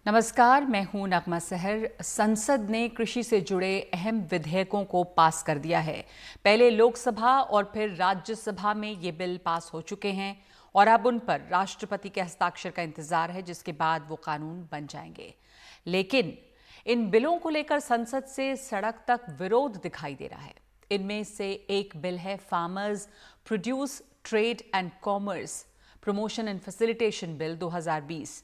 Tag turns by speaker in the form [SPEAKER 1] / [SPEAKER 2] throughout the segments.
[SPEAKER 1] नमस्कार, मैं हूं नगमा सहर। संसद ने कृषि से जुड़े अहम विधेयकों को पास कर दिया है। पहले लोकसभा और फिर राज्यसभा में ये बिल पास हो चुके हैं और अब उन पर राष्ट्रपति के हस्ताक्षर का इंतजार है, जिसके बाद वो कानून बन जाएंगे। लेकिन इन बिलों को लेकर संसद से सड़क तक विरोध दिखाई दे रहा है। इनमें से एक बिल है farmers produce trade and commerce promotion and facilitation bill 2020,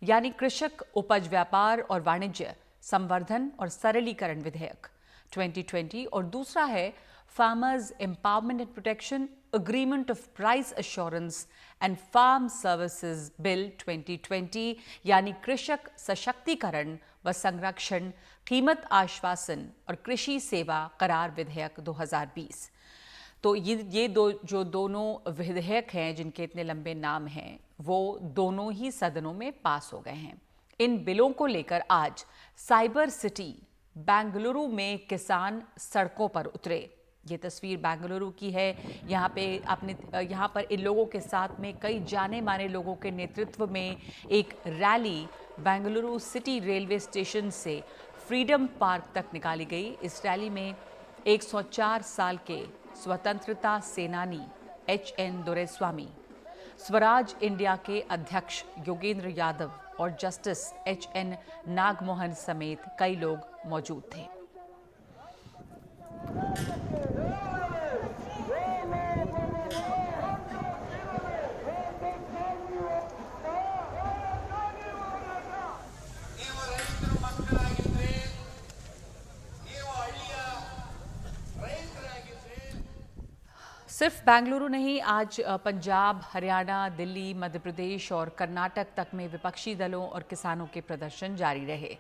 [SPEAKER 1] यानी कृषक उपज व्यापार और वाणिज्य संवर्धन और सरलीकरण विधेयक 2020, और दूसरा है farmers empowerment and protection agreement of price assurance and farm services bill 2020, यानी कृषक सशक्तिकरण व संरक्षण कीमत आश्वासन और कृषि सेवा करार विधेयक 2020। तो ये दोनों विधेयक हैं जिनके इतने लंबे नाम हैं, वो दोनों ही सदनों में पास हो गए हैं। इन बिलों को लेकर आज साइबर सिटी बेंगलुरु में किसान सड़कों पर उतरे। ये तस्वीर बेंगलुरु की है। यहाँ पर इन लोगों के साथ में कई जाने माने लोगों के नेतृत्व में एक rally Bengaluru city railway station से फ्रीडम पार्क तक निकाली गई। इस रैली में 104 साल के स्वतंत्रता सेनानी HN दोरैस्वामी, स्वराज इंडिया के अध्यक्ष योगेंद्र यादव और जस्टिस HN नागमोहन समेत कई लोग मौजूद थे। सिर्फ बेंगलुरु नहीं, आज पंजाब, हरियाणा, दिल्ली, मध्य प्रदेश और कर्नाटक तक में विपक्षी दलों और किसानों के प्रदर्शन जारी रहे।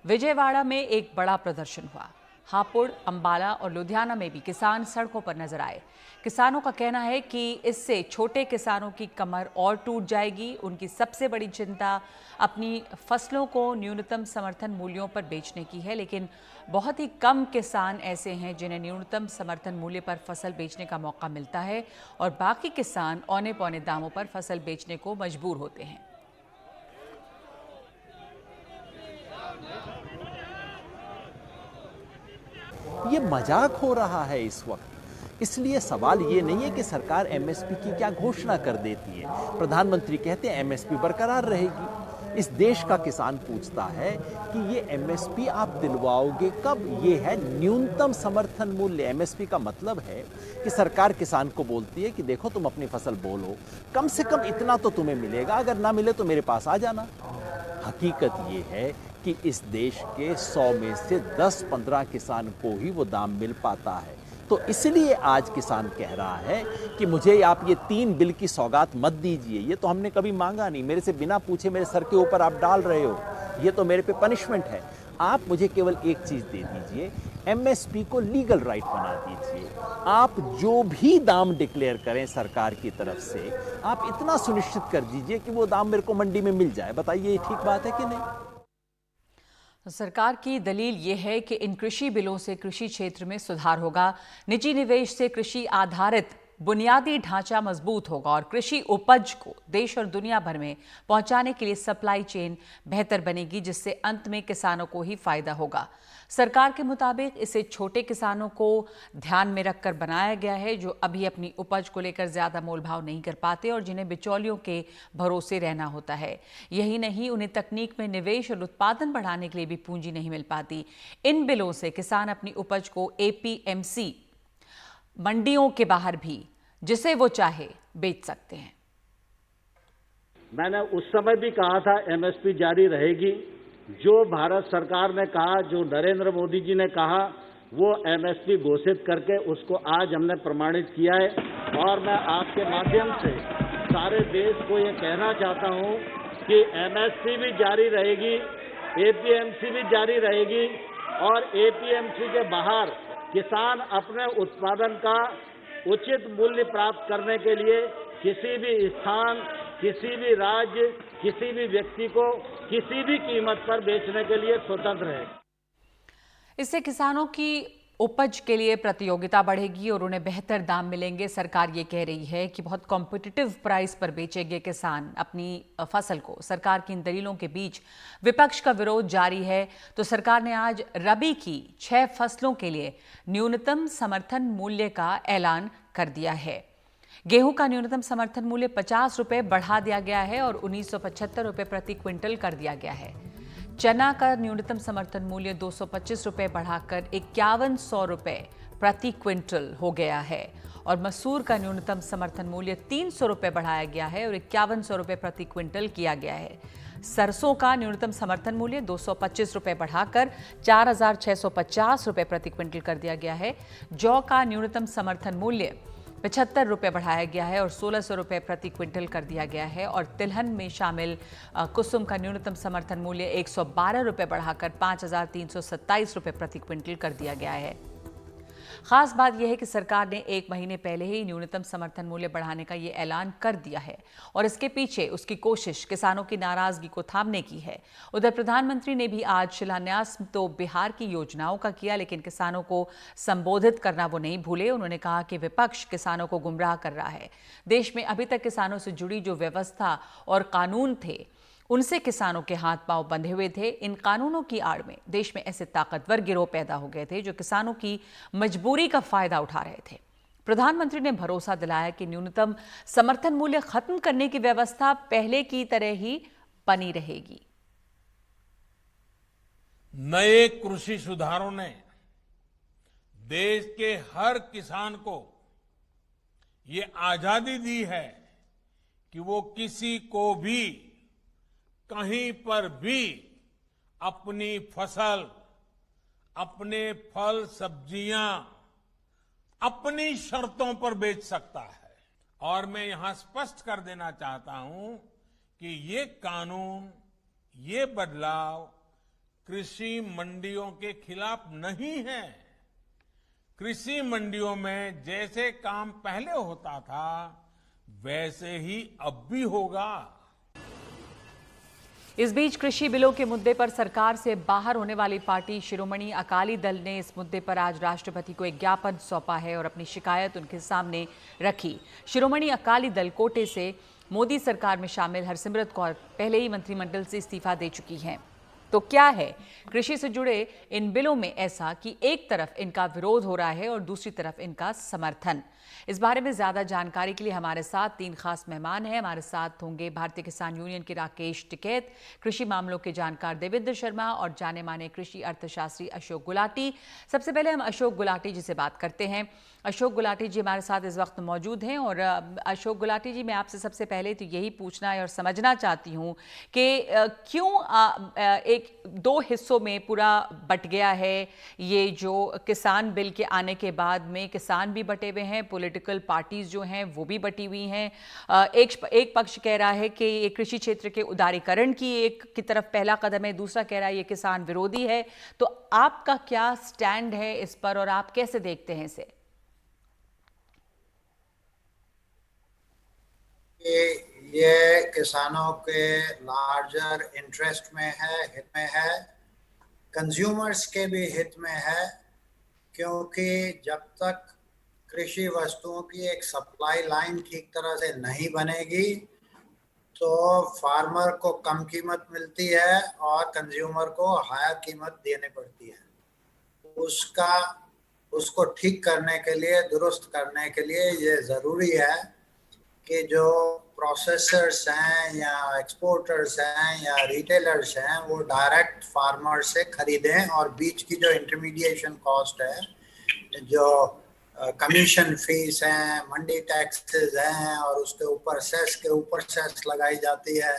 [SPEAKER 1] विजयवाड़ा में एक बड़ा प्रदर्शन हुआ। हापुड़, अंबाला और लुधियाना में भी किसान सड़कों पर नजर आए। किसानों का कहना है कि इससे छोटे किसानों की कमर और टूट जाएगी। उनकी सबसे बड़ी चिंता अपनी फसलों को न्यूनतम समर्थन मूल्यों पर बेचने की है, लेकिन बहुत ही कम किसान ऐसे हैं जिन्हें न्यूनतम समर्थन मूल्य पर फसल बेचने का मौका मिलता है और बाकी किसान औने पौने दामों पर फसल बेचने को मजबूर होते हैं।
[SPEAKER 2] ये मजाक हो रहा है इस वक्त। इसलिए सवाल ये नहीं है कि सरकार MSP की क्या घोषणा कर देती है। प्रधानमंत्री कहते हैं MSP बरकरार रहेगी। इस देश का किसान पूछता है कि ये MSP आप दिलवाओगे कब? ये है न्यूनतम समर्थन मूल्य। MSP का मतलब है कि सरकार किसान को बोलती है कि देखो तुम अपनी फसल बोलो, कम से कम इतना तो तुम्हें मिलेगा, अगर ना मिले तो मेरे पास आ जाना। हकीकत ये है कि इस देश के 100 में से 10-15 किसान को ही वो दाम मिल पाता है। तो इसलिए आज किसान कह रहा है कि मुझे आप ये 3 बिल की सौगात मत दीजिए, ये तो हमने कभी मांगा नहीं, मेरे से बिना पूछे मेरे सर के ऊपर आप डाल रहे हो, ये तो मेरे पे पनिशमेंट है। आप मुझे केवल एक चीज दे दीजिए, MSP को लीगल राइट बना दीजिए। आप जो भी दाम डिक्लेयर करें सरकार की तरफ से, आप इतना सुनिश्चित कर दीजिए कि वो दाम मेरे को मंडी में मिल जाए। बताइए ये ठीक बात है कि नहीं?
[SPEAKER 1] सरकार की दलील ये है कि इन कृषि बिलों से कृषि क्षेत्र में सुधार होगा, निजी निवेश से कृषि आधारित बुनियादी ढांचा मजबूत होगा और कृषि उपज को देश और दुनिया भर में पहुंचाने के लिए सप्लाई चेन बेहतर बनेगी, जिससे अंत में किसानों को ही फायदा होगा। सरकार के मुताबिक इसे छोटे किसानों को ध्यान में रखकर बनाया गया है, जो अभी अपनी उपज को लेकर ज्यादा मोलभाव नहीं कर पाते और जिन्हें बिचौलियों के भरोसे रहना होता है। यही नहीं, उन्हें तकनीक में निवेश और उत्पादन बढ़ाने के लिए भी पूंजी नहीं मिल पाती। इन बिलों से किसान अपनी उपज को APMC मंडियों के बाहर भी जिसे वो चाहे बेच सकते हैं।
[SPEAKER 3] मैंने उस समय भी कहा था MSP जारी रहेगी। जो भारत सरकार ने कहा, जो नरेंद्र मोदी जी ने कहा, वो MSP घोषित करके उसको आज हमने प्रमाणित किया है। और मैं आपके माध्यम से सारे देश को ये कहना चाहता हूं कि MSP भी जारी रहेगी, APMC भी जारी रहेगी और APMC के बाहर किसान अपने उत्पादन का उचित मूल्य प्राप्त करने के लिए किसी भी स्थान, किसी भी राज्य, किसी भी व्यक्ति को किसी भी कीमत पर बेचने के लिए स्वतंत्र है।
[SPEAKER 1] इससे किसानों की उपज के लिए प्रतियोगिता बढ़ेगी और उन्हें बेहतर दाम मिलेंगे। सरकार ये कह रही है कि बहुत कॉम्पिटिटिव प्राइस पर बेचेंगे किसान अपनी फसल को। सरकार की इन दलीलों के बीच विपक्ष का विरोध जारी है, तो सरकार ने आज रबी की 6 फसलों के लिए न्यूनतम समर्थन मूल्य का ऐलान कर दिया है। गेहूं का न्यूनतम समर्थन मूल्य 50 रुपये बढ़ा दिया गया है और 1975 रुपये प्रति क्विंटल कर दिया गया है। चना का न्यूनतम समर्थन मूल्य 225 रुपये बढ़ाकर 5100 रुपये प्रति क्विंटल हो गया है और मसूर का न्यूनतम समर्थन मूल्य 300 रुपये बढ़ाया गया है और 5100 रुपये प्रति क्विंटल किया गया है। सरसों का न्यूनतम समर्थन मूल्य 225 रुपये बढ़ाकर 4650 रुपये प्रति क्विंटल कर दिया गया है। जौ का न्यूनतम समर्थन मूल्य 75 रुपये बढ़ाया गया है और 1600 रुपये प्रति क्विंटल कर दिया गया है और तिलहन में शामिल कुसुम का न्यूनतम समर्थन मूल्य 112 रुपये बढ़ाकर 5327 रुपये प्रति क्विंटल कर दिया गया है। खास बात यह है कि सरकार ने 1 महीने पहले ही न्यूनतम समर्थन मूल्य बढ़ाने का ये ऐलान कर दिया है और इसके पीछे उसकी कोशिश किसानों की नाराजगी को थामने की है। उधर प्रधानमंत्री ने भी आज शिलान्यास तो बिहार की योजनाओं का किया, लेकिन किसानों को संबोधित करना वो नहीं भूले। उन्होंने कहा कि विपक्ष किसानों को गुमराह कर रहा है। देश में अभी तक किसानों से जुड़ी जो व्यवस्था और कानून थे, उनसे किसानों के हाथ पांव बंधे हुए थे। इन कानूनों की आड़ में देश में ऐसे ताकतवर गिरोह पैदा हो गए थे जो किसानों की मजबूरी का फायदा उठा रहे थे। प्रधानमंत्री ने भरोसा दिलाया कि न्यूनतम समर्थन मूल्य खत्म करने की व्यवस्था पहले की तरह ही बनी रहेगी।
[SPEAKER 4] नए कृषि सुधारों ने देश के हर किसान को ये आजादी दी है कि वो किसी को भी कहीं पर भी अपनी फसल, अपने फल सब्जियां अपनी शर्तों पर बेच सकता है। और मैं यहां स्पष्ट कर देना चाहता हूं कि ये कानून, ये बदलाव कृषि मंडियों के खिलाफ नहीं है। कृषि मंडियों में जैसे काम पहले होता था वैसे ही अब भी होगा।
[SPEAKER 1] इस बीच कृषि बिलों के मुद्दे पर सरकार से बाहर होने वाली पार्टी शिरोमणि अकाली दल ने इस मुद्दे पर आज राष्ट्रपति को एक ज्ञापन सौंपा है और अपनी शिकायत उनके सामने रखी। शिरोमणि अकाली दल कोटे से मोदी सरकार में शामिल हरसिमरत कौर पहले ही मंत्रिमंडल से इस्तीफा दे चुकी हैं। तो क्या है कृषि से जुड़े इन बिलों में ऐसा कि एक तरफ इनका विरोध हो रहा है और दूसरी तरफ इनका समर्थन? इस बारे में ज्यादा जानकारी के लिए हमारे साथ 3 खास मेहमान हैं। हमारे साथ होंगे भारतीय किसान यूनियन के राकेश टिकैत, कृषि मामलों के जानकार देवेंद्र शर्मा और जाने माने कृषि अर्थशास्त्री अशोक गुलाटी। सबसे पहले हम अशोक गुलाटी जी से बात करते हैं। अशोक गुलाटी जी हमारे साथ इस वक्त मौजूद हैं और अशोक गुलाटी जी, मैं आपसे सबसे पहले तो यही पूछना है और समझना चाहती हूँ कि क्यों 2 हिस्सों में पूरा बट गया है ये जो किसान बिल के आने के बाद में किसान भी बटे हुए हैं, पॉलिटिकल पार्टीज जो हैं वो भी बटी हुई हैं। एक पक्ष कह रहा है कि ये कृषि क्षेत्र के उदारीकरण की तरफ पहला कदम है, दूसरा कह रहा है ये किसान विरोधी है। तो आपका क्या स्टैंड है इस पर और आप कैसे देखते हैं इसे?
[SPEAKER 5] ये किसानों के लार्जर इंटरेस्ट में है, हित में है, कंज्यूमर्स के भी हित में है, क्योंकि जब तक कृषि वस्तुओं की एक सप्लाई लाइन ठीक तरह से नहीं बनेगी तो फार्मर को कम कीमत मिलती है और कंज्यूमर को हायर कीमत देनी पड़ती है। उसको ठीक करने के लिए, दुरुस्त करने के लिए ये ज़रूरी है कि जो प्रोसेसर्स हैं या एक्सपोर्टर्स हैं या रिटेलर्स हैं वो डायरेक्ट फार्मर से खरीदें और बीच की जो इंटरमीडिएशन कॉस्ट है, जो कमीशन फीस हैं, मंडी टैक्सेस हैं और उसके ऊपर सेस के ऊपर सेस लगाई जाती है,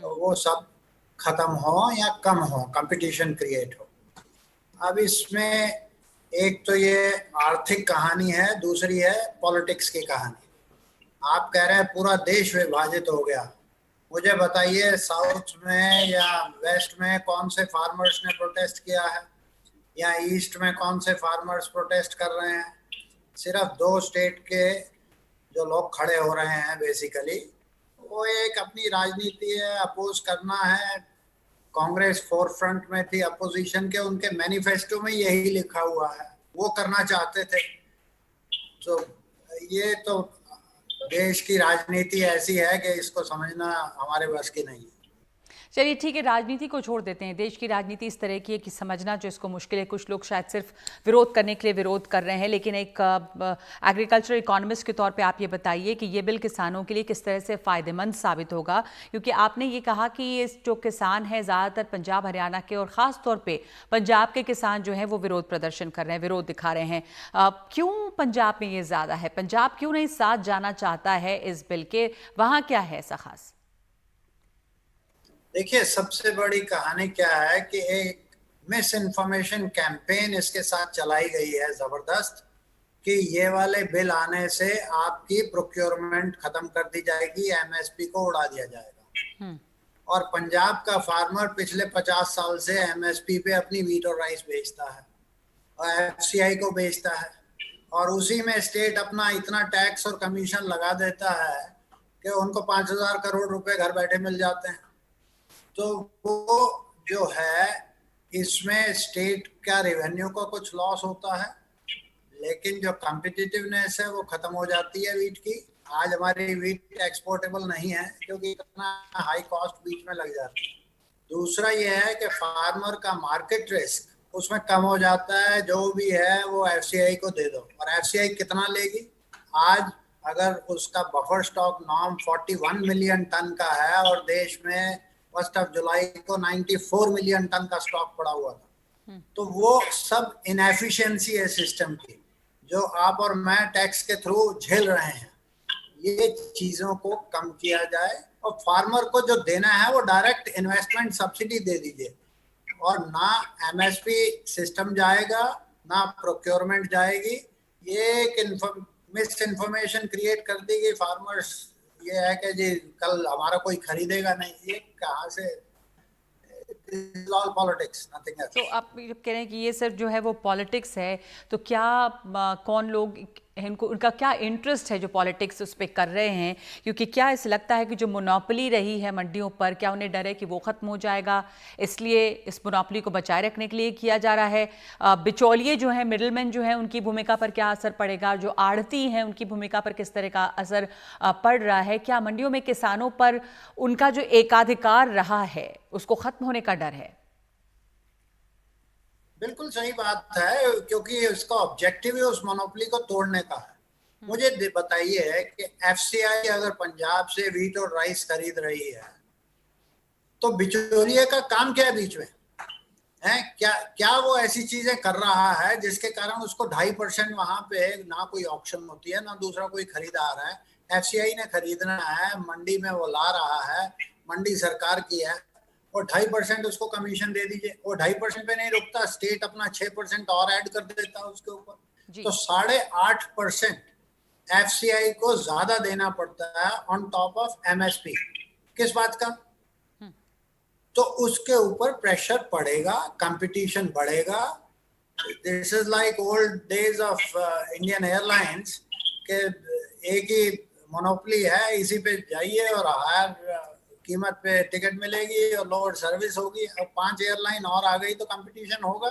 [SPEAKER 5] तो वो सब खत्म हो या कम हो, कंपटीशन क्रिएट हो। अब इसमें एक तो ये आर्थिक कहानी है, दूसरी है पॉलिटिक्स की कहानी। आप कह रहे हैं पूरा देश विभाजित हो गया, मुझे बताइए साउथ में या वेस्ट में कौन से फार्मर्स ने प्रोटेस्ट किया है या ईस्ट में कौन से फार्मर्स प्रोटेस्ट कर रहे हैं? सिर्फ 2 स्टेट के जो लोग खड़े हो रहे हैं बेसिकली, वो एक अपनी राजनीति है, अपोज करना है। कांग्रेस फोर फ्रंट में थी अपोजिशन के, उनके मैनिफेस्टो में यही लिखा हुआ है। वो करना चाहते थे। तो ये तो देश की राजनीति ऐसी है कि इसको समझना हमारे बस की नहीं है।
[SPEAKER 1] चलिए ठीक है, राजनीति को छोड़ देते हैं। देश की राजनीति इस तरह की है कि समझना जो इसको मुश्किल है। कुछ लोग शायद सिर्फ विरोध करने के लिए विरोध कर रहे हैं, लेकिन एक एग्रीकल्चर इकोनॉमिस्ट के तौर पे आप ये बताइए कि ये बिल किसानों के लिए किस तरह से फ़ायदेमंद साबित होगा, क्योंकि आपने ये कहा कि ये जो किसान हैं ज़्यादातर पंजाब हरियाणा के और ख़ास तौर पर पंजाब के किसान जो हैं वो विरोध प्रदर्शन कर रहे हैं, विरोध दिखा रहे हैं। क्यों पंजाब में ये ज़्यादा है? पंजाब क्यों नहीं साथ जाना चाहता है इस बिल के? वहाँ क्या है ऐसा खास?
[SPEAKER 5] देखिए, सबसे बड़ी कहानी क्या है कि एक मिस इन्फॉर्मेशन कैंपेन इसके साथ चलाई गई है जबरदस्त, कि ये वाले बिल आने से आपकी प्रोक्योरमेंट खत्म कर दी जाएगी, एमएसपी को उड़ा दिया जाएगा। और पंजाब का फार्मर पिछले 50 साल से एमएसपी पे अपनी वीट और राइस बेचता है और एफसीआई को बेचता है, और उसी में स्टेट अपना इतना टैक्स और कमीशन लगा देता है कि उनको 5,000 करोड़ रुपए घर बैठे मिल जाते हैं। तो वो जो है, इसमें स्टेट का रेवेन्यू को कुछ लॉस होता है, लेकिन जो कॉम्पिटिटिवनेस है वो खत्म हो जाती है वीट की। आज हमारी वीट एक्सपोर्टेबल नहीं है क्योंकि इतना हाई कॉस्ट बीच में लग जाती है। दूसरा ये है कि फार्मर का मार्केट रिस्क उसमें कम हो जाता है, जो भी है वो एफसीआई को दे दो, और एफसीआई कितना लेगी? आज अगर उसका buffer stock norm 41 million ton का है और देश में 1 जुलाई को 94 मिलियन टन का स्टॉक पड़ा हुआ था, तो वो सब इनएफिशिएंसी है सिस्टम की, जो आप और मैं टैक्स के थ्रू झेल रहे हैं। ये चीजों को कम किया जाए और फार्मर को जो देना है वो डायरेक्ट इन्वेस्टमेंट सब्सिडी दे दीजिए, और ना एमएसपी सिस्टम जाएगा ना प्रोक्योरमेंट जाएगी। ये एक मिस इन्फॉर्मेशन क्रिएट कर देगी फार्मर्स, ये है कि जी कल हमारा कोई खरीदेगा नहीं। ये कहाँ से? Politics, nothing else.
[SPEAKER 1] तो आप जब कह रहे हैं कि ये सिर्फ जो है वो पॉलिटिक्स है, तो क्या कौन लोग इनको, उनका क्या इंटरेस्ट है जो पॉलिटिक्स उस पर कर रहे हैं? क्योंकि क्या ऐसा लगता है कि जो मोनोपोली रही है मंडियों पर, क्या उन्हें डर है कि वो ख़त्म हो जाएगा, इसलिए इस मोनोपोली को बचाए रखने के लिए किया जा रहा है? बिचौलिए जो हैं, मिडलमैन जो हैं, उनकी भूमिका पर क्या असर पड़ेगा? जो आढ़ती हैं उनकी भूमिका पर किस तरह का असर पड़ रहा है? क्या मंडियों में किसानों पर उनका जो एकाधिकार रहा है उसको ख़त्म होने का डर है?
[SPEAKER 5] बिल्कुल सही बात है, क्योंकि उसका ऑब्जेक्टिव ही उस मोनोपोली को तोड़ने का है। मुझे बताइए कि एफसीआई अगर पंजाब से वीट और राइस खरीद रही है, तो बिचौलिए का काम क्या है बीच में? है क्या वो ऐसी चीजें कर रहा है जिसके कारण उसको 2.5% वहां पे ना कोई ऑक्शन होती है, ना दूसरा कोई खरीदार है? एफसीआई ने खरीदना है, मंडी में वो ला रहा है, मंडी सरकार की है, और 2.5% उसको कमीशन दे दीजिए। और 2.5% पे नहीं रुकता, स्टेट अपना 6% और ऐड कर देता है उसके ऊपर, तो 8.5% एफसीआई को ज्यादा देना पड़ता है ऑन टॉप ऑफ एमएसपी। किस बात का? तो उसके ऊपर प्रेशर पड़ेगा, कंपटीशन बढ़ेगा। This is like old days of Indian airlines के एक ही मोनोपोली है, इसी पे जाइए और हायर कीमत पे टिकट मिलेगी और लोअर सर्विस होगी। अब 5 एयरलाइन और आ गई तो कंपटीशन होगा।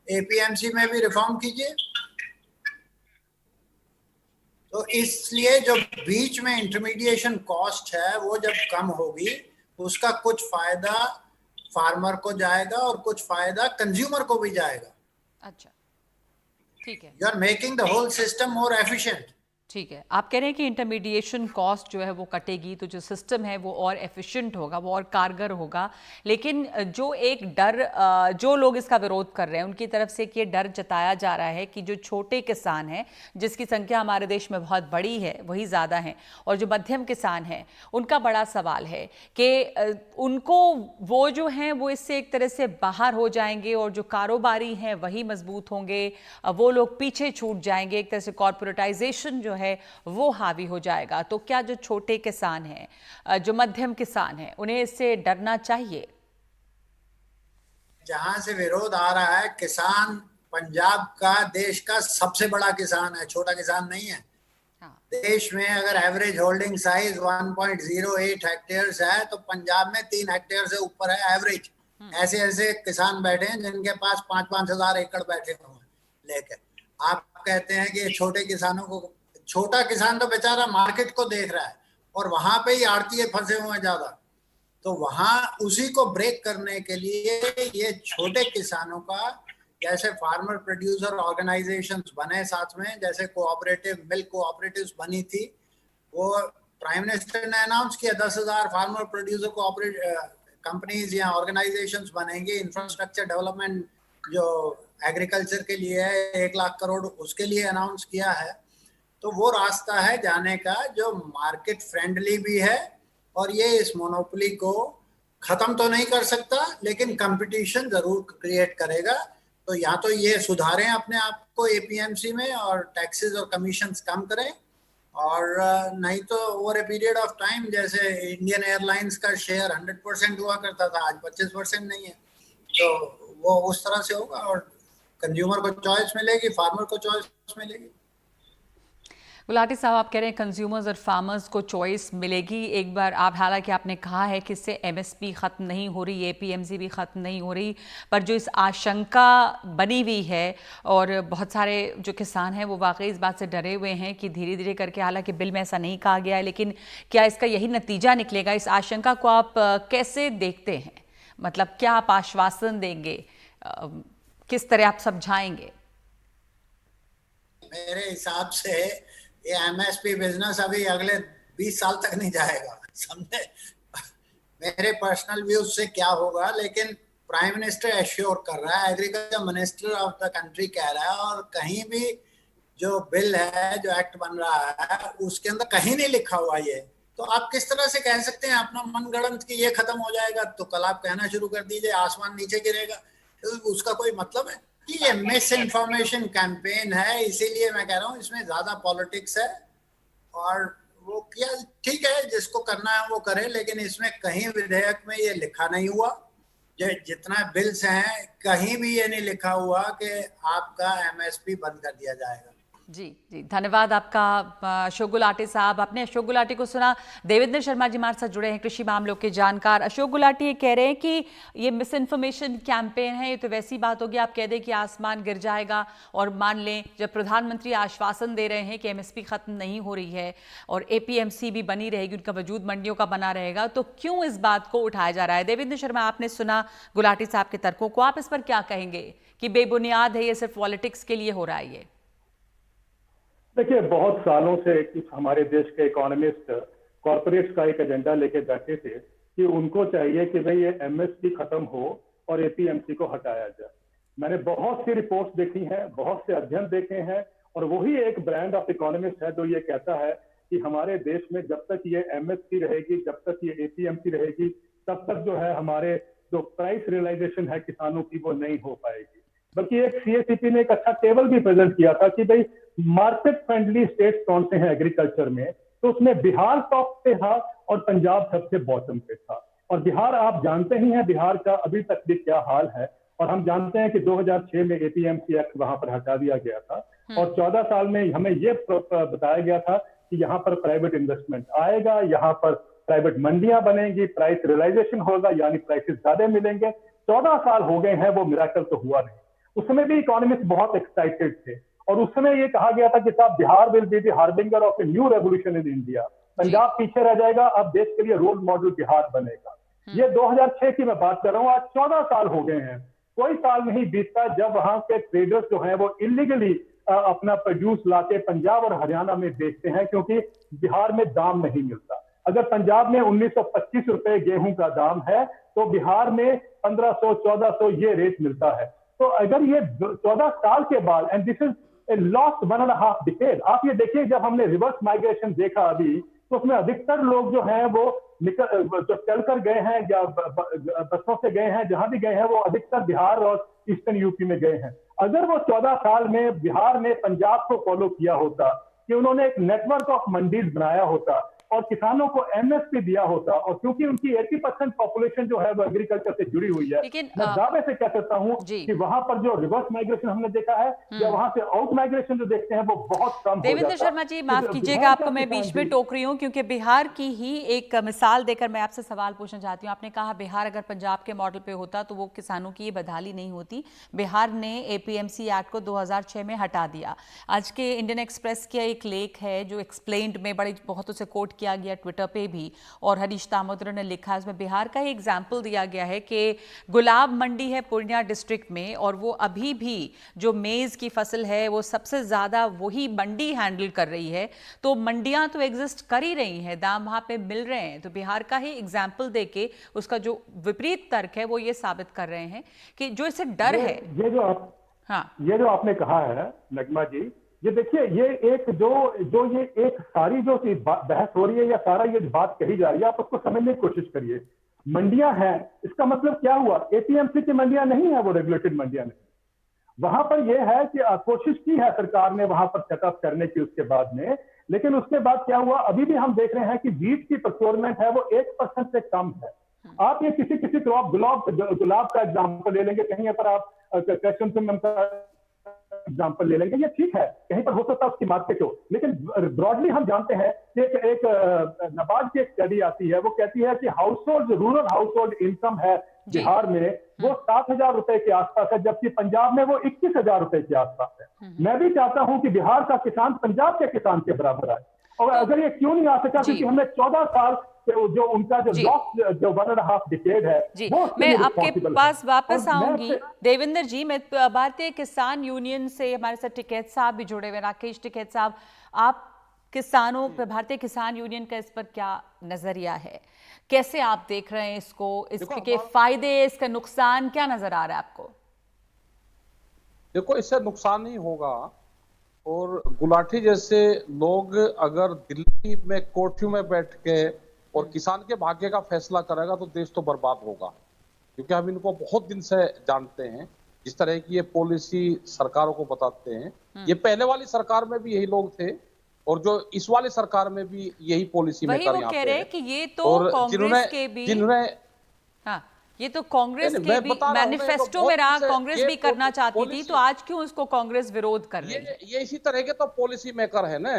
[SPEAKER 5] एपीएमसी में भी रिफॉर्म कीजिए। तो इसलिए जो बीच में इंटरमीडिएशन कॉस्ट है वो जब कम होगी, उसका कुछ फायदा फार्मर को जाएगा और कुछ फायदा कंज्यूमर को भी जाएगा।
[SPEAKER 1] अच्छा, ठीक है।
[SPEAKER 5] You are making the whole system more efficient.
[SPEAKER 1] ठीक है, आप कह रहे हैं कि इंटरमीडिएशन कॉस्ट जो है वो कटेगी, तो जो सिस्टम है वो और एफिशिएंट होगा, वो और कारगर होगा। लेकिन जो एक डर, जो लोग इसका विरोध कर रहे हैं उनकी तरफ से कि ये डर जताया जा रहा है कि जो छोटे किसान हैं, जिसकी संख्या हमारे देश में बहुत बड़ी है, वही ज़्यादा हैं, और जो मध्यम किसान हैं उनका बड़ा सवाल है कि उनको, वो जो हैं वो इससे एक तरह से बाहर हो जाएंगे, और जो कारोबारी हैं वही मजबूत होंगे, वो लोग पीछे छूट जाएंगे। एक तरह से कॉर्पोरेटाइजेशन जो है वो हावी हो जाएगा। तो क्या जो छोटे किसान हैं, जो मध्यम किसान हैं, उन्हें इससे डरना चाहिए?
[SPEAKER 5] जहां से विरोध आ रहा है, किसान पंजाब का देश का सबसे बड़ा किसान है, छोटा किसान नहीं है। देश में अगर एवरेज होल्डिंग साइज 1.08 हेक्टेयर्स है, तो पंजाब में 3 हेक्टेयर से ऊपर है एवरेज। ऐसे ऐसे किसान बैठे हैं जिनके पास 5-5 हजार एकड़ बैठे हुए हैं लेके, आप कहते हैं कि छोटे किसानों को, छोटा किसान तो बेचारा मार्केट को देख रहा है और वहां पे ही आड़ती फंसे हुए हैं ज्यादा। तो वहां उसी को ब्रेक करने के लिए ये छोटे किसानों का, जैसे फार्मर प्रोड्यूसर ऑर्गेनाइजेशंस बने साथ में, जैसे कोऑपरेटिव मिल्क कोऑपरेटिव्स बनी थी, वो प्राइम मिनिस्टर ने अनाउंस किया 10,000 फार्मर प्रोड्यूसर कंपनीज या ऑर्गेनाइजेशंस बनेंगे। इंफ्रास्ट्रक्चर डेवलपमेंट जो एग्रीकल्चर के लिए है 1 लाख करोड़, उसके लिए अनाउंस किया है। तो वो रास्ता है जाने का जो मार्केट फ्रेंडली भी है, और ये इस मोनोपोली को खत्म तो नहीं कर सकता लेकिन कंपटीशन जरूर क्रिएट करेगा। तो या तो ये सुधारें अपने आप को एपीएमसी में और टैक्सेस और कमीशंस कम करें, और नहीं तो over a period of time, जैसे इंडियन एयरलाइंस का शेयर 100% हुआ करता था, आज 25% नहीं है, तो वो उस तरह से होगा और कंज्यूमर को चॉइस मिलेगी, फार्मर को चॉइस मिलेगी।
[SPEAKER 1] गुलाटी साहब, आप कह रहे हैं कंज्यूमर्स और फार्मर्स को चॉइस मिलेगी। एक बार आप, हालांकि आपने कहा है कि इससे एमएसपी ख़त्म नहीं हो रही, एपीएमसी भी ख़त्म नहीं हो रही, पर जो इस आशंका बनी हुई है और बहुत सारे जो किसान हैं वो वाकई इस बात से डरे हुए हैं कि धीरे धीरे करके, हालांकि बिल में ऐसा नहीं कहा गया है, लेकिन क्या इसका यही नतीजा निकलेगा? इस आशंका को आप कैसे देखते हैं? मतलब क्या आप आश्वासन देंगे, किस तरह आप समझाएंगे?
[SPEAKER 5] मेरे हिसाब से ये एमएसपी बिजनेस अभी अगले 20 साल तक नहीं जाएगा, समझे। मेरे पर्सनल व्यूज से क्या होगा, लेकिन प्राइम मिनिस्टर एश्योर कर रहा है, agriculture minister of the country कह रहा है, और कहीं भी जो बिल है, जो एक्ट बन रहा है, उसके अंदर कहीं नहीं लिखा हुआ ये। तो आप किस तरह से कह सकते हैं अपना मनगढ़ंत कि ये खत्म हो जाएगा? तो कल आप कहना शुरू कर दीजिए आसमान नीचे गिरेगा, तो उसका कोई मतलब है? ये मिस इन्फॉर्मेशन कैंपेन है, इसीलिए मैं कह रहा हूँ इसमें ज्यादा पॉलिटिक्स है। और वो किया ठीक है, जिसको करना है वो करे, लेकिन इसमें कहीं विधेयक में ये लिखा नहीं हुआ, जितना बिल्स हैं कहीं भी ये नहीं लिखा हुआ कि आपका एमएसपी बंद कर दिया जाएगा।
[SPEAKER 1] जी जी, धन्यवाद आपका अशोक गुलाटी साहब। आपने अशोक गुलाटी को सुना। देवेंद्र शर्मा जी हमारे साथ जुड़े हैं, कृषि मामलों के जानकार। अशोक गुलाटी ये कह रहे हैं कि ये मिस इन्फॉर्मेशन कैंपेन है, ये तो वैसी बात होगी आप कह दें कि आसमान गिर जाएगा, और मान लें जब प्रधानमंत्री आश्वासन दे रहे हैं कि एमएसपी खत्म नहीं हो रही है और एपीएमसी भी बनी रहेगी, उनका वजूद मंडियों का बना रहेगा, तो क्यों इस बात को उठाया जा रहा है? देवेंद्र शर्मा, आपने सुना गुलाटी साहब के तर्कों को, आप इस पर क्या कहेंगे कि बेबुनियाद है, ये सिर्फ पॉलिटिक्स के लिए हो रहा है? ये
[SPEAKER 6] देखिए, बहुत सालों से कुछ हमारे देश के इकोनॉमिस्ट कॉर्पोरेट्स का एक एजेंडा लेके बैठे थे कि उनको चाहिए कि भाई ये एमएसपी खत्म हो और एपीएमसी को हटाया जाए। मैंने बहुत सी रिपोर्ट्स देखी हैं, बहुत से अध्ययन देखे हैं, और वही एक ब्रांड ऑफ इकोनॉमिस्ट है जो ये कहता है कि हमारे देश में जब तक ये एमएसपी रहेगी, जब तक ये एपीएमसी रहेगी, तब तक जो है हमारे जो प्राइस रियलाइजेशन है किसानों की वो नहीं हो पाएगी। बल्कि एक सीएसीपी ने एक अच्छा टेबल भी प्रेजेंट किया था कि भाई मार्केट फ्रेंडली स्टेट्स कौन से हैं एग्रीकल्चर में, तो उसमें बिहार टॉप पे था और पंजाब सबसे बॉटम पे था। और बिहार आप जानते ही हैं बिहार का अभी तक भी क्या हाल है, और हम जानते हैं कि 2006 में एपीएमसी एक्ट वहां पर हटा दिया गया था, और 14 साल में हमें ये बताया गया था कि यहाँ पर प्राइवेट इन्वेस्टमेंट आएगा, यहाँ पर प्राइवेट मंडियां बनेंगी, प्राइस रियलाइजेशन होगा, यानी प्राइसेस ज्यादा मिलेंगे। 14 साल हो गए हैं, वो मिराकल तो हुआ नहीं। उस समय भी इकोनॉमिस्ट बहुत एक्साइटेड थे, और उस समय ये कहा गया था कि साहब Bihar will be the harbinger of a new revolution in India, Punjab पीछे रह जाएगा, अब देश के लिए रोल मॉडल बिहार बनेगा। ये 2006 की मैं बात कर रहा हूँ, आज 14 साल हो गए हैं, कोई साल नहीं बीतता जब वहां के ट्रेडर्स जो हैं वो इलीगली अपना प्रोड्यूस लाके पंजाब और हरियाणा में बेचते हैं, क्योंकि बिहार में दाम नहीं मिलता। अगर पंजाब में 1925 रुपए गेहूं का दाम है, तो बिहार में 1500-1400 ये रेट मिलता है। तो अगर ये 14 साल के बाद, and this is a lost 1.5 decade, आप ये देखिए जब हमने रिवर्स माइग्रेशन देखा अभी, तो उसमें अधिकतर लोग जो हैं वो जो चल कर गए हैं या बसों से गए हैं, जहां भी गए हैं वो अधिकतर बिहार और ईस्टर्न यूपी में गए हैं। अगर वो 14 साल में बिहार ने पंजाब को फॉलो किया होता, कि उन्होंने एक नेटवर्क ऑफ मंडीज बनाया होता, और किसानों को एमएसपी दिया होता, और क्योंकि उनकी 80% पॉपुलेशन जो है वो एग्रीकल्चर से जुड़ी हुई है,
[SPEAKER 1] लेकिन
[SPEAKER 6] मैं दावे से कह सकता हूं
[SPEAKER 1] जी।
[SPEAKER 6] कि वहां पर जो रिवर्स माइग्रेशन हमने देखा है या वहां से आउट माइग्रेशन जो देखते हैं वो बहुत कम हो
[SPEAKER 1] देवेंद्र
[SPEAKER 6] जाता है।
[SPEAKER 1] शर्मा जी, माफ कीजिएगा आपको मैं बीच में टोक रही हूं, क्योंकि बिहार की ही एक मिसाल देकर मैं आपसे सवाल पूछना चाहती हूं। आपने कहा बिहार अगर पंजाब के मॉडल पे होता तो वो किसानों की ये बदहाली नहीं होती। बिहार ने एपीएमसी एक्ट को 2006 में हटा दिया। आज के इंडियन एक्सप्रेस का एक लेख है जो एक्सप्लेन्ड में बड़े बहुत उसे कोट किया गया ट्विटर पे भी, और हरीश दामोदर ने लिखा है उसमें बिहार का ही एग्जाम्पल दिया गया है कि गुलाब मंडी है पूर्णिया डिस्ट्रिक्ट में, और वो अभी भी जो मेज़ की फसल है वो सबसे ज़्यादा वही मंडी हैंडल कर रही है। तो मंडियां तो एग्जिस्ट कर ही रही हैं, दाम वहाँ पे मिल रहे हैं। तो बिहार का ही एग्जाम्पल देके उसका जो विपरीत तर्क है वो ये साबित कर रहे हैं कि जो इसे डर है।
[SPEAKER 6] ये जो आपने कहा है नगमा जी, ये देखिए, ये एक ये एक सारी जो बहस हो रही है या सारा ये बात कही जा रही है, आप उसको समझने की कोशिश करिए। मंडियां हैं, इसका मतलब क्या हुआ? एपीएमसी की मंडियां नहीं है, वो रेगुलेटेड मंडियां नहीं। वहां पर यह है कि कोशिश की है सरकार ने वहां पर सेटअप करने की उसके बाद में, लेकिन उसके बाद क्या हुआ? अभी भी हम देख रहे हैं कि वीट की प्रोक्योरमेंट है वो 1% से कम है। आप ये किसी क्रॉप गुलाब का एग्जाम्पल ले लेंगे, कहीं पर आप क्रिसैंथेमम का एग्जाम्पल ले लेंगे, ये ठीक है, कहीं पर हो सकता है उसकी मार्केट हो, लेकिन ब्रॉडली हम जानते हैं कि एक नाबार्ड की एक स्टडी आती है, वो कहती है कि रूरल हाउस होल्ड इनकम है बिहार में वो 7,000 रुपए के आसपास है, जबकि पंजाब में वो 21,000 रुपए के आसपास है। मैं भी चाहता हूं कि बिहार का किसान पंजाब के किसान के बराबर आए, और अगर ये क्यों नहीं आ सका, क्योंकि हमने 14 साल जो उनका जो लॉस जो 1.5 डिकेड है वो
[SPEAKER 1] मैं आपके पास वापस आऊंगी। देवेंद्र जी, मैं भारतीय किसान यूनियन से हमारे साथ टिकैत साहब भी जुड़े हुए, राकेश टिकैत साहब, आप किसानों पर भारतीय किसान यूनियन का इस पर क्या नजरिया है? कैसे आप देख रहे हैं इसको? इसके फायदे, इसका नुकसान क्या नजर आ रहा है आपको?
[SPEAKER 7] देखो, इससे नुकसान ही होगा, और गुलाटी जैसे लोग अगर दिल्ली में कोर्टों में बैठ के और किसान के भाग्य का फैसला करेगा तो देश तो बर्बाद होगा। क्योंकि हम इनको बहुत दिन से जानते हैं, जिस तरह की ये पॉलिसी सरकारों को बताते हैं। ये पहले वाली सरकार में भी यही लोग थे, और जो इस वाली सरकार में भी यही पॉलिसी में
[SPEAKER 1] वो कह रहे हैं कि ये तो कांग्रेस के भी, ये तो कांग्रेस के भी मैनिफेस्टो में रहा, कांग्रेस भी करना चाहती थी, तो आज क्यों उसको कांग्रेस विरोध कर रही है?
[SPEAKER 7] ये इसी तरह के तो पॉलिसी मेकर है ना,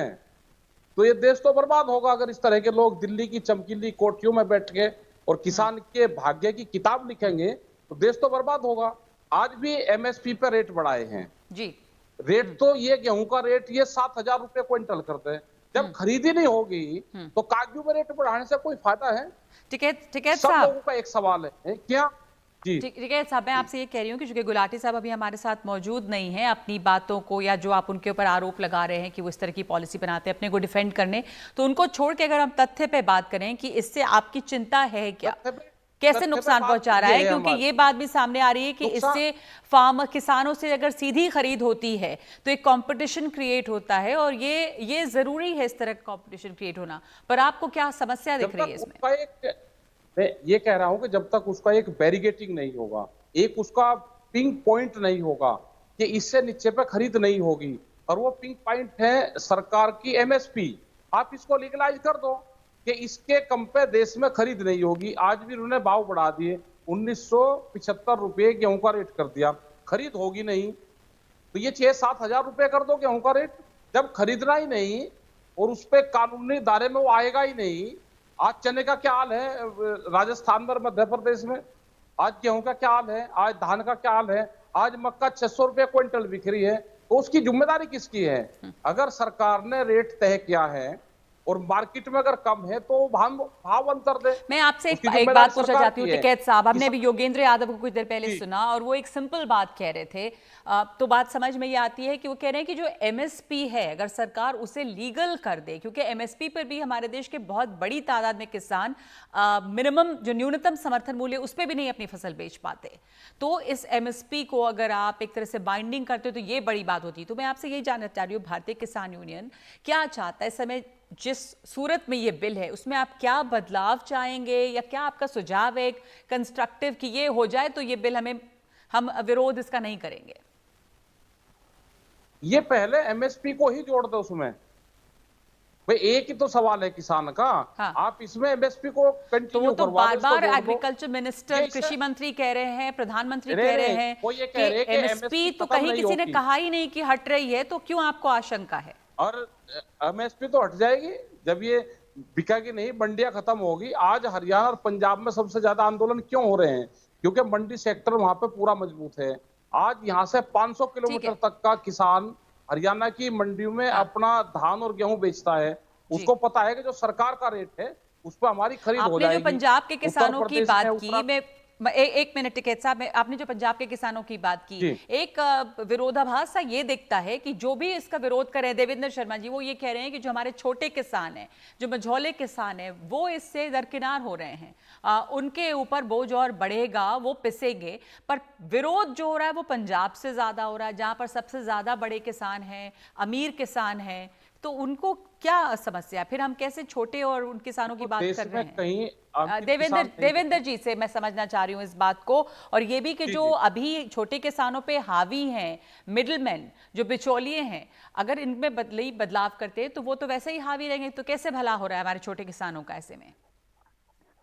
[SPEAKER 7] तो ये देश तो बर्बाद होगा अगर इस तरह के लोग दिल्ली की चमकीली कोठरियों में बैठ के और किसान के भाग्य की किताब लिखेंगे तो देश तो बर्बाद होगा। आज भी एमएसपी पे रेट बढ़ाए हैं
[SPEAKER 1] जी।
[SPEAKER 7] रेट तो ये गेहूं का रेट ये 7,000 रुपए क्विंटल करते हैं। जब खरीदी नहीं होगी तो काजू में रेट बढ़ाने से कोई फायदा है?
[SPEAKER 1] टिकैत
[SPEAKER 7] सब लोगों का एक सवाल है क्या जी?
[SPEAKER 1] टिकैत साहब, मैं आपसे ये कह रही हूँ कि चूंकि गुलाटी साहब अभी हमारे साथ मौजूद नहीं है, अपनी बातों को या जो आप उनके ऊपर आरोप लगा रहे हैं कि वो इस तरह की पॉलिसी बनाते हैं अपने को डिफेंड करने, तो उनको छोड़ के अगर हम तथ्य पे बात करें कि इससे आपकी चिंता है क्या, कैसे नुकसान पहुंचा रहा है? क्योंकि ये बात भी सामने आ रही है कि इससे किसानों से अगर सीधी खरीद होती है तो एक कंपटीशन क्रिएट होता है, और ये जरूरी है इस तरह का कंपटीशन क्रिएट होना, पर आपको क्या समस्या दिख रही है इसमें?
[SPEAKER 7] मैं ये कह रहा हूं कि जब तक उसका एक बैरिगेटिंग नहीं होगा, एक उसका पिंक पॉइंट नहीं होगा कि इससे नीचे पे खरीद नहीं होगी, और वो पिंक पॉइंट है सरकार की एमएसपी। आप इसको लीगलाइज कर दो कि इसके कम पे देश में खरीद नहीं होगी। आज भी उन्होंने भाव बढ़ा दिए, 1975 रुपए गेहूं का रेट कर दिया, खरीद होगी नहीं तो ये 6-7 हजार रुपए कर दो गेहूं का रेट। जब खरीदना ही नहीं और उस पर कानूनी दायरे में वो आएगा ही नहीं। आज चने का क्या हाल है राजस्थान में, मध्य प्रदेश में? आज गेहूं का क्या हाल है? आज धान का क्या हाल है? आज मक्का 600 रुपए क्विंटल बिक रही है, तो उसकी जिम्मेदारी किसकी है? अगर सरकार ने रेट तय किया है और मार्केट में अगर कम है तो भाव अंतर दे।
[SPEAKER 1] मैं आपसे एक बात पूछना चाहती हूँ टिकैत साहब, हमने भी योगेंद्र यादव को कुछ देर पहले सुना और वो एक सिंपल बात कह रहे थे, तो बात समझ में ये आती है कि वो कह रहे हैं कि जो एमएसपी है अगर सरकार उसे लीगल कर दे, क्योंकि एमएसपी पर भी हमारे देश के बहुत बड़ी तादाद में किसान मिनिमम जो न्यूनतम समर्थन मूल्य उस पर भी नहीं अपनी फसल बेच पाते, तो इस एमएसपी को अगर आप एक तरह से बाइंडिंग करते हो तो ये बड़ी बात होती है। तो मैं आपसे यही जानना चाह रही हूँ, भारतीय किसान यूनियन क्या चाहता है इस समय, जिस सूरत में ये बिल है उसमें आप क्या बदलाव चाहेंगे, या क्या आपका सुझाव है कंस्ट्रक्टिव कि ये हो जाए तो ये बिल हम विरोध इसका नहीं करेंगे?
[SPEAKER 7] ये पहले एमएसपी को ही जोड़ दो उसमें, भाई एक ही तो सवाल है किसान का।
[SPEAKER 1] हाँ।
[SPEAKER 7] आप इसमें एमएसपी को
[SPEAKER 1] तो
[SPEAKER 7] कंटिन्यू
[SPEAKER 1] वो तो
[SPEAKER 7] करवा
[SPEAKER 1] बार
[SPEAKER 7] दो, इसको
[SPEAKER 1] बार
[SPEAKER 7] जोड़ दो।
[SPEAKER 1] एग्रीकल्चर मिनिस्टर,
[SPEAKER 7] ये
[SPEAKER 1] कृषि मंत्री कह रहे हैं, प्रधानमंत्री
[SPEAKER 7] नहीं,
[SPEAKER 1] कह रहे
[SPEAKER 7] नहीं,
[SPEAKER 1] हैं
[SPEAKER 7] वो ये
[SPEAKER 1] कि
[SPEAKER 7] कह रहे हैं कि
[SPEAKER 1] एमएसपी
[SPEAKER 7] एमएसपी
[SPEAKER 1] तो
[SPEAKER 7] खत्म
[SPEAKER 1] कहीं
[SPEAKER 7] नहीं
[SPEAKER 1] किसी ने
[SPEAKER 7] होगी।
[SPEAKER 1] कहा ही नहीं कि हट रही है, तो क्यों आपको आशंका है?
[SPEAKER 7] और एमएसपी तो हट जाएगी जब ये बिकेगी नहीं, मंडियां खत्म होगी। आज हरियाणा और पंजाब में सबसे ज्यादा आंदोलन क्यों हो रहे हैं? क्योंकि मंडी सेक्टर वहां पे पूरा मजबूत है। आज यहाँ से 500 किलोमीटर तक का किसान हरियाणा की मंडियों में
[SPEAKER 1] हाँ।
[SPEAKER 7] अपना धान और गेहूं बेचता है। उसको पता है कि जो सरकार का रेट है उस पर हमारी खरीद हो
[SPEAKER 1] आपने
[SPEAKER 7] जाएगी।
[SPEAKER 1] जो पंजाब के किसानों की
[SPEAKER 7] उत्तर
[SPEAKER 1] बात
[SPEAKER 7] प्रदेश
[SPEAKER 1] की,
[SPEAKER 7] में
[SPEAKER 1] एक मिनट टिकैत साहब, आपने जो पंजाब के किसानों की बात की,
[SPEAKER 7] जी।
[SPEAKER 1] एक विरोधाभास सा ये दिखता है कि जो भी इसका विरोध कर रहे हैं, देवेंद्र शर्मा जी, वो ये कह रहे हैं कि जो हमारे छोटे किसान हैं, जो मझौले किसान हैं, वो इससे दरकिनार हो रहे हैं, उनके ऊपर बोझ और बढ़ेगा, वो पिसेंगे। पर विरोध जो हो रहा है वो पंजाब से ज्यादा हो रहा है, जहां पर सबसे ज्यादा बड़े किसान हैं, अमीर किसान हैं, तो उनको क्या समस्या है? फिर हम कैसे छोटे और उन किसानों की बात कर रहे हैं?
[SPEAKER 7] कहीं
[SPEAKER 1] देवेंद्र जी से मैं समझना चाह रही हूँ इस बात को, और ये भी कि जो अभी छोटे किसानों पे हावी हैं मिडलमैन, जो बिचौलिए हैं, अगर इनमें बदलाव करते हैं तो वो तो वैसे ही हावी रहेंगे। तो कैसे भला हो रहा है हमारे छोटे किसानों का ऐसे में?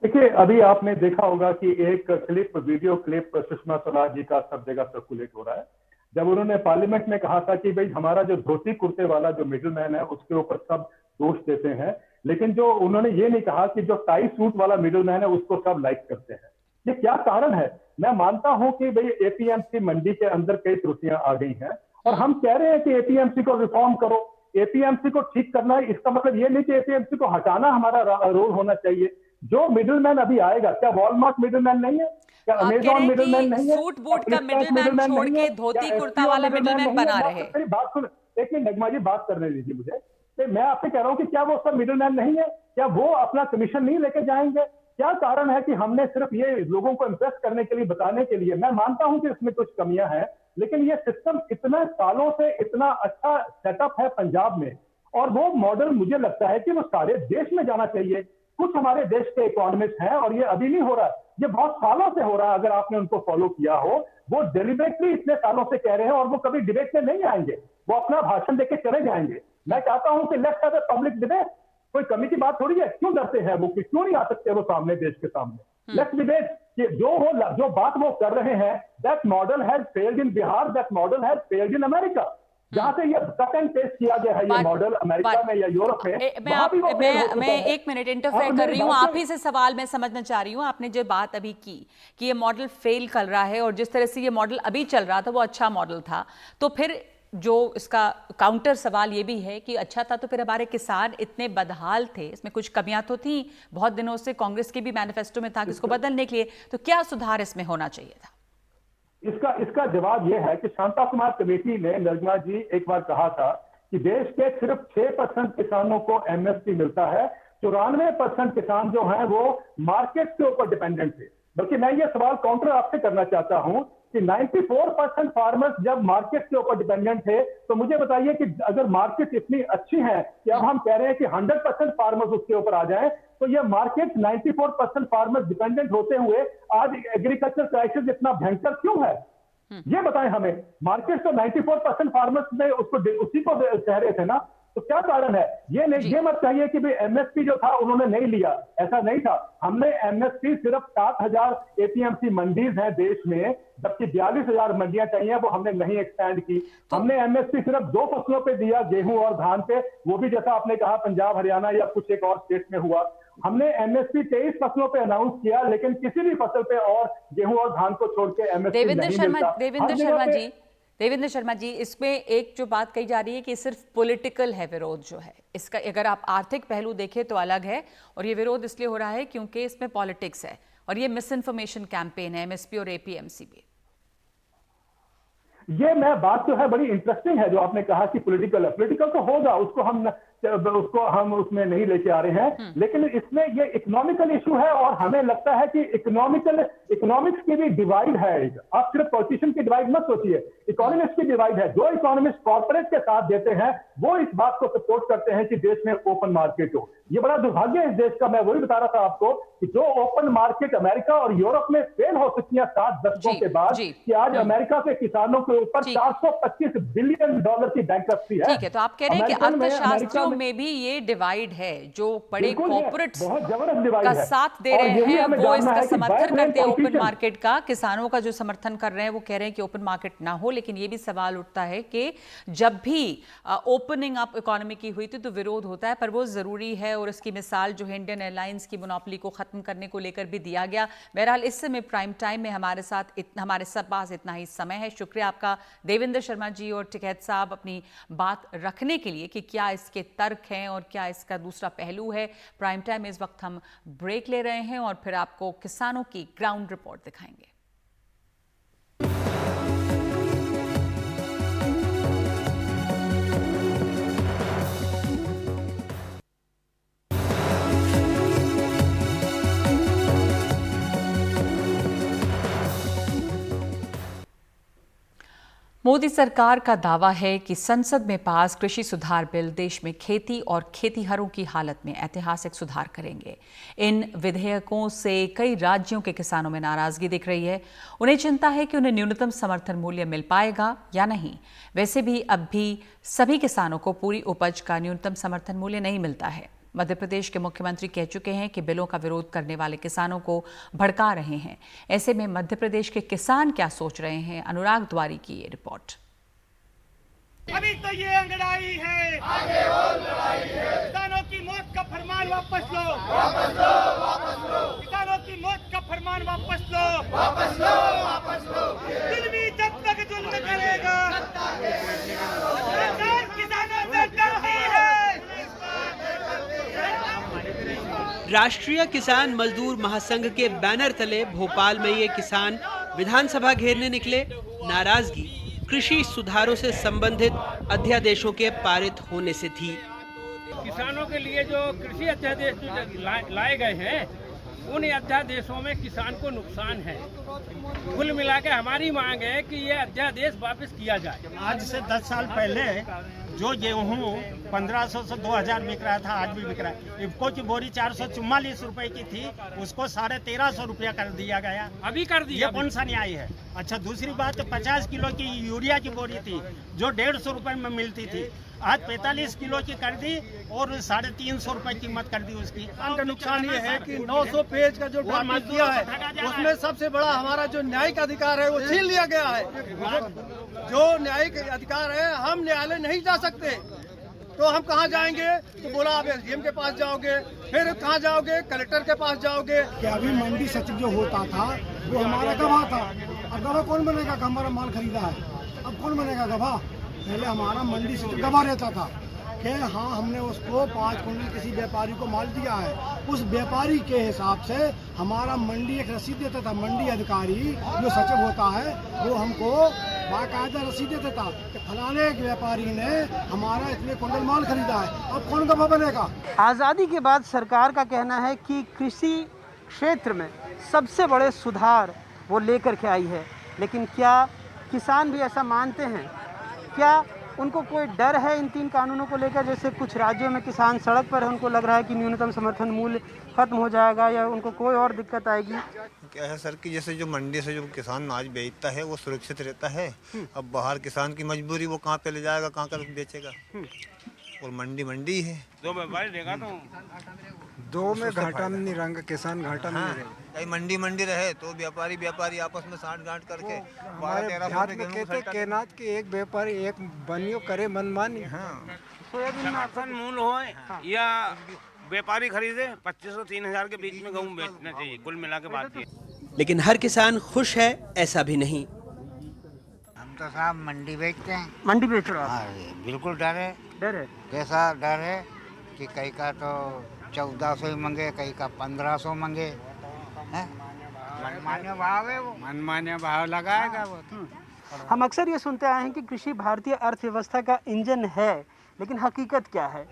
[SPEAKER 6] देखिए, अभी आपने देखा होगा कि एक clip, video clip Sushma Swaraj ji का सब जगह सर्कुलेट हो रहा है, जब उन्होंने पार्लियामेंट में कहा था कि भाई हमारा जो धोती कुर्ते वाला जो मिडिलमैन है उसके ऊपर सब दोष देते हैं, लेकिन जो उन्होंने ये नहीं कहा कि जो टाई सूट वाला मिडिलमैन है उसको सब लाइक करते हैं। ये क्या कारण है? मैं मानता हूं कि भाई एपीएमसी मंडी के अंदर कई त्रुटियां आ गई हैं और हम कह रहे हैं कि एपीएमसी को रिफॉर्म करो, एपीएमसी को ठीक करना है। इसका मतलब ये नहीं कि एपीएमसी को हटाना हमारा रोल होना चाहिए। जो मिडिलमैन अभी आएगा, क्या वॉलमार्ट मिडिलमैन नहीं है? क्या अमेजॉन मिडिलमैन नहीं है?
[SPEAKER 1] सूट बूट का मिडिलमैन छोड़ के धोती कुर्ता वाला मिडिलमैन बना रहे?
[SPEAKER 6] मेरी बात सुन, एक मिनट नगमा जी, बात करने दीजिए मुझे। मैं आपसे कह रहा हूं कि क्या वो सब मिडिलमैन नहीं है? क्या वो अपना कमीशन नहीं लेके जाएंगे? क्या कारण है कि हमने सिर्फ ये लोगों को इम्प्रेस करने के लिए, बताने के लिए? मैं मानता हूं कि इसमें कुछ कमियां हैं, लेकिन ये सिस्टम इतने सालों से इतना अच्छा सेटअप है पंजाब में, और वो मॉडल मुझे लगता है कि वो सारे देश में जाना चाहिए। कुछ हमारे देश के इकोनॉमिस्ट हैं, और ये अभी नहीं हो रहा, ये बहुत सालों से हो रहा है। अगर आपने उनको फॉलो किया हो, वो डेलिबरेटली इतने सालों से कह रहे हैं और वो कभी डिबेट में नहीं आएंगे, वो अपना भाषण देके चले जाएंगे। मैं चाहता हूं कि let's have a public debate. कोई कमी की बात थोड़ी है, क्यों डरते हैं वो, क्यों नहीं आ सकते वो सामने, देश के सामने? लेट्स डिबेट कि जो बात वो कर रहे हैं, that model has failed in Bihar, that model has failed in America. जहां से ये कट एंड पेस्ट किया गया है ये मॉडल अमेरिका में या यूरोप में,
[SPEAKER 1] मैं एक मिनट इंटरफेयर कर रही हूँ, आप ही से सवाल मैं समझना चाह रही हूँ। आपने जो बात अभी की कि ये मॉडल फेल कर रहा है, और जिस तरह से ये मॉडल अभी चल रहा था वो अच्छा मॉडल था, तो फिर जो इसका काउंटर सवाल ये भी है कि अच्छा था तो फिर हमारे किसान इतने बदहाल थे, इसमें कुछ कमियां तो थी, बहुत दिनों से कांग्रेस के भी मैनिफेस्टो में था कि इसको बदलने के लिए, तो क्या सुधार इसमें होना चाहिए था?
[SPEAKER 6] इसका जवाब यह है कि शांता कुमार कमेटी ने, नगमा जी, एक बार कहा था कि देश के सिर्फ 6% किसानों को एमएसपी मिलता है, 94% किसान जो हैं वो मार्केट के ऊपर डिपेंडेंट थे। बल्कि मैं ये सवाल काउंटर आपसे करना चाहता हूं कि 94% फार्मर्स जब मार्केट के ऊपर डिपेंडेंट थे, तो मुझे बताइए कि अगर मार्केट इतनी अच्छी है कि अब हम कह रहे हैं कि 100% फार्मर्स उसके ऊपर आ जाएं, तो ये मार्केट 94% फार्मर्स डिपेंडेंट होते हुए आज एग्रीकल्चर क्राइसिस इतना भयंकर क्यों है? ये बताएं हमें। मार्केट तो 94% फार्मर्स में उसको उसी को कह रहे थे ना, तो क्या कारण है? ये मत कहिए कि भाई एमएसपी जो था उन्होंने नहीं लिया, ऐसा नहीं था। हमने एमएसपी सिर्फ 7,000 एपीएमसी मंडीज हैं देश में, जबकि 42,000 मंडियां चाहिए, वो हमने नहीं एक्सपेंड की। हमने एमएसपी सिर्फ 2 फसलों पे दिया, गेहूं और धान पे, वो भी जैसा आपने कहा पंजाब, हरियाणा या कुछ एक और स्टेट में हुआ। हमने एमएसपी 23 फसलों पे अनाउंस किया, लेकिन किसी भी फसल पे और गेहूं और धान को छोड़ के एमएसपी नहीं मिलता।
[SPEAKER 1] देवेंद्र शर्मा जी, इसमें एक जो बात कही जा रही है कि सिर्फ पॉलिटिकल है विरोध जो है इसका, अगर आप आर्थिक पहलू देखें तो अलग है, और ये विरोध इसलिए हो रहा है क्योंकि इसमें पॉलिटिक्स है और ये मिस इन्फॉर्मेशन कैंपेन है एमएसपी और एपीएमसी भी।
[SPEAKER 6] ये मैं बात जो है बड़ी इंटरेस्टिंग है जो आपने कहा कि पॉलिटिकल है। पॉलिटिकल तो होगा, उसको हम उसमें नहीं लेके आ रहे हैं, लेकिन इसमें ये इकोनॉमिकल इशू है, और हमें लगता है कि इकोनॉमिक्स की भी डिवाइड है। आप सिर्फ पॉलिटिशियन की डिवाइड मत सोचिए, इकोनॉमिक्स की डिवाइड है। जो इकोनॉमिस्ट कॉर्पोरेट के साथ देते हैं वो इस बात को सपोर्ट करते हैं कि देश में ओपन मार्केट हो। ये बड़ा दुर्भाग्य है इस देश का। मैं वही बता रहा था आपको कि जो ओपन मार्केट अमेरिका और यूरोप में फेल हो चुकी है 7 दशकों के बाद, कि आज अमेरिका के किसानों के ऊपर $425 बिलियन की बैंकरप्सी है।
[SPEAKER 1] ठीक है, तो आप कह रहे हैं कि अर्थशास्त्रियों में भी ये डिवाइड है। जो बड़े
[SPEAKER 6] बिल्कुल है,
[SPEAKER 1] कॉर्पोरेट्स
[SPEAKER 6] बहुत जबरदस्त डिवाइड
[SPEAKER 1] का
[SPEAKER 6] है।
[SPEAKER 1] साथ दे
[SPEAKER 6] और
[SPEAKER 1] रहे
[SPEAKER 6] यही
[SPEAKER 1] हैं
[SPEAKER 6] हमें
[SPEAKER 1] वो
[SPEAKER 6] जानना
[SPEAKER 1] इसका
[SPEAKER 6] है कि
[SPEAKER 1] समर्थन
[SPEAKER 6] बाय प्लेन
[SPEAKER 1] करते हैं ओपन
[SPEAKER 6] पॉलिटिशियन
[SPEAKER 1] मार्केट का। किसानों का जो समर्थन कर रहे हैं वो कह रहे हैं कि ओपन मार्केट ना हो, लेकिन ये भी सवाल उठता है कि जब भी ओपनिंग अप इकोनॉमी की हुई थी तो विरोध होता है, पर वो जरूरी है। और इसकी मिसाल जो है इंडियन एयरलाइंस की मोनोपोली को खत्म करने को लेकर भी दिया गया। बहरहाल इस समय प्राइम टाइम में हमारे सब पास इतना ही समय है। शुक्रिया आपका देवेंद्र शर्मा जी और टिकैत साहब अपनी बात रखने के लिए कि क्या इसके तर्क हैं और क्या इसका दूसरा पहलू है। प्राइम टाइम में इस वक्त हम ब्रेक ले रहे हैं और फिर आपको किसानों की ग्राउंड रिपोर्ट दिखाएंगे। मोदी सरकार का दावा है कि संसद में पास कृषि सुधार बिल देश में खेती और खेतीहरों की हालत में ऐतिहासिक सुधार करेंगे। इन विधेयकों से कई राज्यों के किसानों में नाराजगी दिख रही है। उन्हें चिंता है कि उन्हें न्यूनतम समर्थन मूल्य मिल पाएगा या नहीं। वैसे भी अब भी सभी किसानों को पूरी उपज का न्यूनतम समर्थन मूल्य नहीं मिलता है। मध्य प्रदेश के मुख्यमंत्री कह चुके हैं कि बिलों का विरोध करने वाले किसानों को भड़का रहे हैं। ऐसे में मध्य प्रदेश के किसान क्या सोच रहे हैं, अनुराग द्वारी की ये रिपोर्ट।
[SPEAKER 8] अभी तो ये अंगड़ाई है, आगे और लड़ाई है। किसानों की मौत का फरमान वापस लो, वापस लो, वापस लो। किसानों की मौत का फरमान वापस लो, वापस लो, वापस लो। जुल्मी जब तक जुल्म करेगा, सरकार किसानों से डरती है।
[SPEAKER 9] राष्ट्रीय किसान मजदूर महासंघ के बैनर तले भोपाल में ये किसान विधानसभा घेरने निकले। नाराजगी कृषि सुधारों से संबंधित अध्यादेशों के पारित होने से थी।
[SPEAKER 10] किसानों के लिए जो कृषि अध्यादेश लाए गए हैं, उन अध्यादेशों में किसान को नुकसान है। कुल मिला के हमारी मांग है कि ये अध्यादेश वापस किया जाए।
[SPEAKER 8] आज से 10 साल पहले जो गेहूँ 1500 से 2000 बिक रहा था, आज भी बिक रहा है। इफ्को की बोरी 444 रुपए की थी, उसको 1350 रुपया कर दिया गया।
[SPEAKER 10] अभी कर दिया।
[SPEAKER 8] ये कौन सा न्याय है? अच्छा, दूसरी बात, 50 किलो की यूरिया की बोरी थी जो 150 रुपए में मिलती थी, आज 45 किलो की कर दी और 350 रुपए कीमत कर दी उसकी।
[SPEAKER 11] का नुकसान ये है कि 900 पेज का जो ड्राफ्ट दिया है उसमें सबसे बड़ा हमारा जो न्यायिक अधिकार है वो छीन लिया गया है। जो न्यायिक अधिकार है, हम न्यायालय नहीं जा सकते, तो हम कहाँ जाएंगे? तो बोला आप एसडीएम के पास जाओगे, फिर कहाँ जाओगे? कलेक्टर के पास जाओगे।
[SPEAKER 12] कि अभी मंडी सचिव जो होता था वो हमारा गवाह था। अब गवाह कौन बनेगा कि हमारा माल खरीदा है? अब कौन बनेगा गवाह? पहले हमारा मंडी सचिव गवाह रहता था कि हाँ हमने उसको 5 कुंटल किसी व्यापारी को माल दिया है। उस व्यापारी के हिसाब से हमारा मंडी एक रसीद देता था। मंडी अधिकारी जो सचिव होता है वो हमको बाकायदा रसीद देता था कि फलाने एक व्यापारी ने हमारा इतने कुंटल माल खरीदा है। अब कौन गवाह बनेगा?
[SPEAKER 13] आज़ादी के बाद सरकार का कहना है कि कृषि क्षेत्र में सबसे बड़े सुधार वो लेकर के आई है, लेकिन क्या किसान भी ऐसा मानते हैं? क्या उनको कोई डर है इन 3 कानूनों को लेकर? जैसे कुछ राज्यों में किसान सड़क पर है, उनको लग रहा है कि न्यूनतम समर्थन मूल्य खत्म हो जाएगा या उनको कोई और दिक्कत आएगी।
[SPEAKER 14] क्या है सर कि जैसे जो मंडी से जो किसान अनाज बेचता है वो सुरक्षित रहता है। अब बाहर किसान की मजबूरी, वो कहाँ पे ले जाएगा, कहाँ कर बेचेगा, और मंडी है।
[SPEAKER 10] दो व्यापारी देगा तो
[SPEAKER 11] दो में घाटा में नहीं रहेगा किसान, घाटा में नहीं रहेगा।
[SPEAKER 14] कहीं मंडी रहे तो व्यापारी आपस में साठ गांठ करके
[SPEAKER 11] हमारे बिहार में कहते केनात के एक व्यापारी एक बनियो करे मनमानी।
[SPEAKER 10] समर्थन मूल्य हो या व्यापारी खरीदे 2500-3000 के बीच में गेहूँ बेचना चाहिए, कुल मिला के बात ये।
[SPEAKER 9] लेकिन हर किसान खुश है ऐसा भी नहीं।
[SPEAKER 15] हम तो साहब मंडी बेचते हैं।
[SPEAKER 13] मंडी बेच रहे हो?
[SPEAKER 15] हाँ, बिल्कुल डर है।
[SPEAKER 13] डर है?
[SPEAKER 15] कैसा डर है कि कई का तो 1400 ही मंगे, कई का 1500 मंगे। मनमान्य भाव है, वो मनमान्य भाव लगाएगा वो।
[SPEAKER 13] हम अक्सर ये सुनते आए हैं कि कृषि भारतीय अर्थव्यवस्था का इंजन है, लेकिन हकीकत क्या है?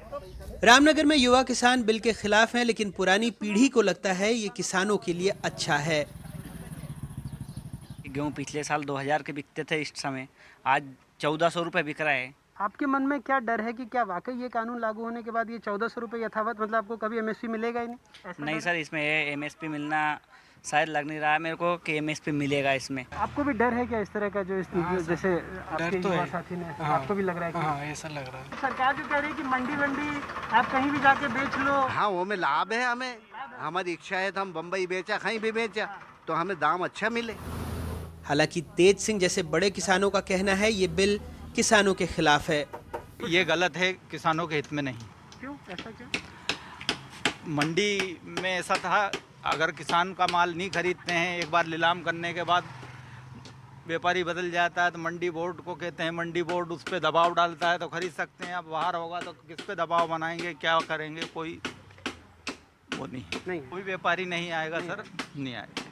[SPEAKER 9] रामनगर में युवा किसान बिल के खिलाफ हैं, लेकिन पुरानी पीढ़ी को लगता है ये किसानों के लिए अच्छा है।
[SPEAKER 16] गेहूँ पिछले साल 2000 के बिकते थे, इस समय आज 1400 रुपये बिक रहा है।
[SPEAKER 13] आपके मन में क्या डर है कि क्या वाकई ये कानून लागू होने के बाद ये 1400 रुपये यथावत, मतलब आपको कभी एमएसपी मिलेगा ही नहीं?
[SPEAKER 16] नहीं सर, इसमें एमएसपी मिलना शायद लग नहीं रहा है मेरे को कि एमएसपी मिलेगा इसमें।
[SPEAKER 13] आपको भी डर है क्या इस तरह का जो जैसे आपके युवा साथी ने, आपको भी लग रहा है कि
[SPEAKER 17] हाँ, ऐसा लग रहा है।
[SPEAKER 13] सरकार जो कह रही है कि मंडी आप कहीं भी जाके बेच लो।
[SPEAKER 18] हाँ, वो में लाभ है, हमें हमारी इच्छा है तो हम बम्बई बेचा, कहीं भी बेचा तो हमें दाम अच्छा मिले।
[SPEAKER 9] हालांकि तेज सिंह जैसे बड़े किसानों का कहना है ये बिल किसानों के खिलाफ है।
[SPEAKER 19] ये गलत है, किसानों के हित में नहीं।
[SPEAKER 13] क्यों, ऐसा क्यों?
[SPEAKER 19] मंडी में ऐसा था, अगर किसान का माल नहीं खरीदते हैं, एक बार नीलाम करने के बाद व्यापारी बदल जाता है तो मंडी बोर्ड को कहते हैं, मंडी बोर्ड उस पर दबाव डालता है तो खरीद सकते हैं। अब बाहर होगा तो किस पे दबाव बनाएंगे, क्या करेंगे, कोई वो नहीं, कोई व्यापारी नहीं आएगा सर, नहीं आएगा।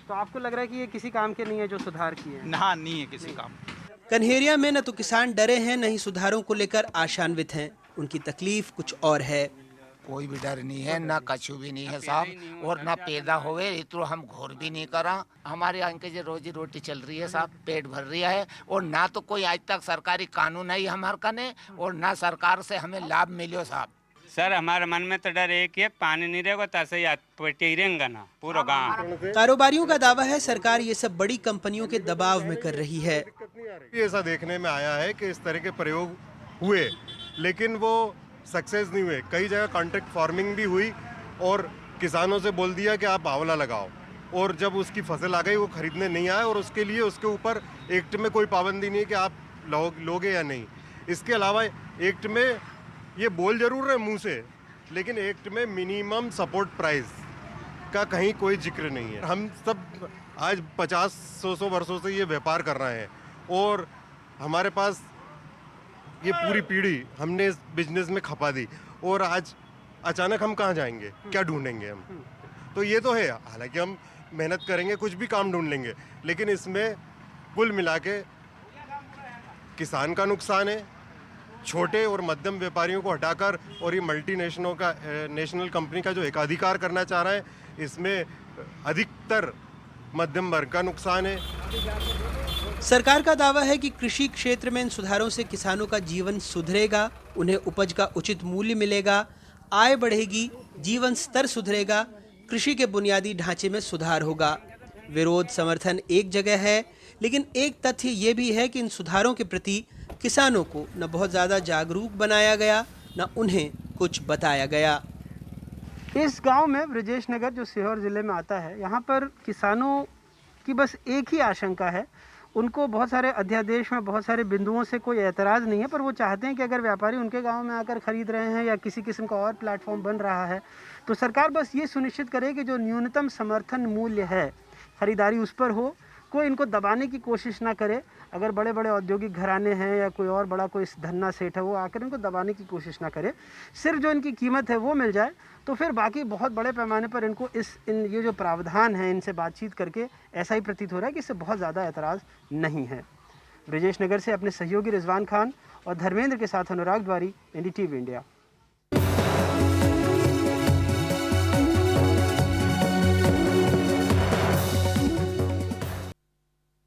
[SPEAKER 13] तो आपको लग रहा है कि ये किसी काम के नहीं है जो सुधार किए हैं?
[SPEAKER 19] हाँ, नहीं है किसी काम।
[SPEAKER 9] कन्हेरिया में न तो किसान डरे हैं न ही सुधारों को लेकर आशान्वित हैं। उनकी तकलीफ कुछ और है।
[SPEAKER 20] कोई भी डर नहीं है, ना कछु भी नहीं है साहब, और ना पैदा होवे इतना हम घोर भी नहीं करा। हमारे यहाँ के जो रोजी रोटी चल रही है साहब, पेट भर रहा है, और ना तो कोई आज तक सरकारी कानून है हमारे कने, और ना सरकार से हमें लाभ मिलो साहब।
[SPEAKER 21] सर हमारे मन में तो डर एक ही, पानी नहीं रहेगा तो ऐसे ही रहेंगे ना पूरा गाँव।
[SPEAKER 9] कारोबारियों का दावा है सरकार ये सब बड़ी कंपनियों के दबाव में कर रही है।
[SPEAKER 22] ऐसा देखने में आया है कि इस तरह के प्रयोग हुए, लेकिन वो सक्सेस नहीं हुए। कई जगह कॉन्ट्रैक्ट फार्मिंग भी हुई और किसानों से बोल दिया कि आप आंवला लगाओ, और जब उसकी फसल आ गई वो खरीदने नहीं आए, और उसके लिए उसके ऊपर एक्ट में कोई पाबंदी नहीं है कि आप लोगे या नहीं। इसके अलावा एक्ट में ये बोल जरूर रहे मुंह से, लेकिन एक्ट में मिनिमम सपोर्ट प्राइस का कहीं कोई जिक्र नहीं है। हम सब आज 50-100 वर्षों से ये व्यापार कर रहे हैं, और हमारे पास ये पूरी पीढ़ी हमने इस बिजनेस में खपा दी, और आज अचानक हम कहाँ जाएंगे, क्या ढूंढेंगे हम? तो ये तो है, हालांकि हम मेहनत करेंगे, कुछ भी काम ढूंढ लेंगे, लेकिन इसमें कुल मिला के किसान का नुकसान है, छोटे और मध्यम व्यापारियों को हटाकर, और ये नेशनल कंपनी का जो एकाधिकार करना चाह रहा है, इसमें अधिकतर मध्यम वर्ग का नुकसान है।
[SPEAKER 9] सरकार का दावा है कि कृषि क्षेत्र में इन सुधारों से किसानों का जीवन सुधरेगा, उन्हें उपज का उचित मूल्य मिलेगा, आय बढ़ेगी, जीवन स्तर सुधरेगा, कृषि के बुनियादी ढांचे में सुधार होगा। विरोध समर्थन एक जगह है, लेकिन एक तथ्य ये भी है कि इन सुधारों के प्रति किसानों को न बहुत ज़्यादा जागरूक बनाया गया, न उन्हें कुछ बताया गया।
[SPEAKER 13] इस गांव में ब्रजेश नगर जो सीहोर ज़िले में आता है, यहाँ पर किसानों की बस एक ही आशंका है। उनको बहुत सारे अध्यादेश में बहुत सारे बिंदुओं से कोई एतराज़ नहीं है, पर वो चाहते हैं कि अगर व्यापारी उनके गांव में आकर ख़रीद रहे हैं या किसी किस्म का और प्लेटफॉर्म बन रहा है, तो सरकार बस ये सुनिश्चित करे कि जो न्यूनतम समर्थन मूल्य है ख़रीदारी उस पर हो, कोई इनको दबाने की कोशिश ना करे। अगर बड़े बड़े औद्योगिक घराने हैं या कोई और बड़ा कोई धन्ना सेठ है, वो आकर इनको दबाने की कोशिश ना करे, सिर्फ जो इनकी कीमत है वो मिल जाए, तो फिर बाकी बहुत बड़े पैमाने पर इनको ये जो प्रावधान है इनसे बातचीत करके ऐसा ही प्रतीत हो रहा है कि इससे बहुत ज़्यादा एतराज़ नहीं है। ब्रजेश नगर से अपने सहयोगी रिजवान खान और धर्मेंद्र के साथ अनुराग द्वारी, NDTV इंडिया।